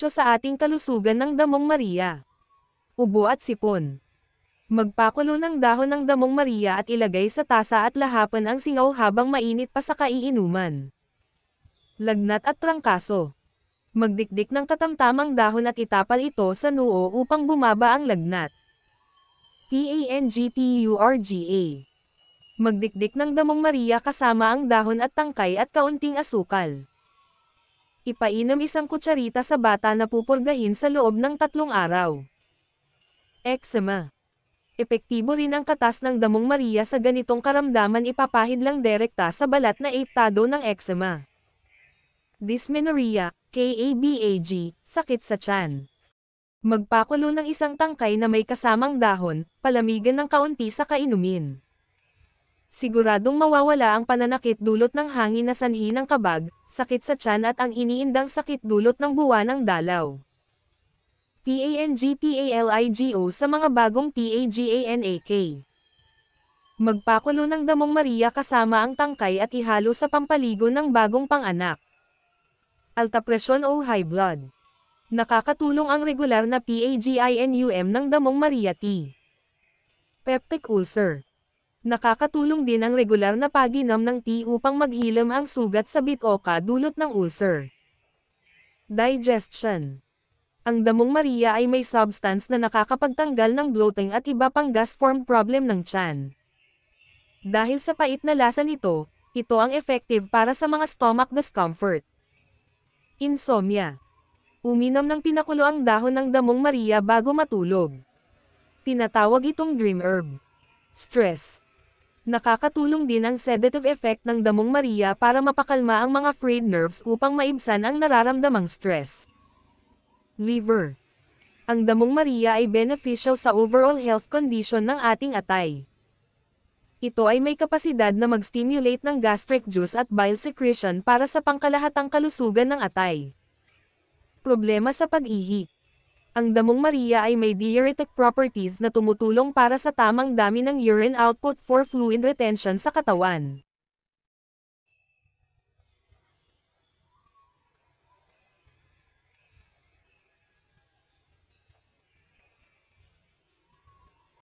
benepisyo sa ating kalusugan ng damong Maria. Ubo at sipon. Magpakulo ng dahon ng damong Maria at ilagay sa tasa at lahapan ang singaw habang mainit pa sa kaiinuman. Lagnat at trangkaso. Magdikdik ng katamtamang dahon at itapal ito sa noo upang bumaba ang lagnat. PANGPURGA. Magdikdik ng damong Maria kasama ang dahon at tangkay at kaunting asukal. Ipainom 1 kutsarita sa bata na pupurgahin sa loob ng 3 araw. Eczema. Epektibo rin ang katas ng damong Maria sa ganitong karamdaman, ipapahid lang direkta sa balat na apektado ng eczema. Dysmenorrhea, KABAG, sakit sa tiyan. Magpakulo ng 1 tangkay na may kasamang dahon, palamigan ng kaunti sa kainumin. Siguradong mawawala ang pananakit dulot ng hangin na sanhi ng kabag, sakit sa tiyan at ang iniindang sakit dulot ng buwan ng dalaw. PANGPALIGO sa mga bagong PAGANAK. Magpakulo ng damong Maria kasama ang tangkay at ihalo sa pampaligo ng bagong panganak. Alta presyon o high blood. Nakakatulong ang regular na PAGINUM ng damong Maria T. Peptic ulcer. Nakakatulong din ang regular na pag-inom ng tea upang maghilam ang sugat sa bitoka dulot ng ulcer. Digestion. Ang damong Maria ay may substance na nakakapagtanggal ng bloating at iba pang gas-formed problem ng tiyan. Dahil sa pait na lasa nito, ito ang effective para sa mga stomach discomfort. Insomnia. Uminom ng pinakulo ang dahon ng damong Maria bago matulog. Tinatawag itong dream herb. Stress. Nakakatulong din ang sedative effect ng damong Maria para mapakalma ang mga frayed nerves upang maibsan ang nararamdamang stress. Liver. Ang damong Maria ay beneficial sa overall health condition ng ating atay. Ito ay may kapasidad na mag-stimulate ng gastric juice at bile secretion para sa pangkalahatang kalusugan ng atay. Problema sa pag-ihi. Ang damong Maria ay may diuretic properties na tumutulong para sa tamang dami ng urine output for fluid retention sa katawan.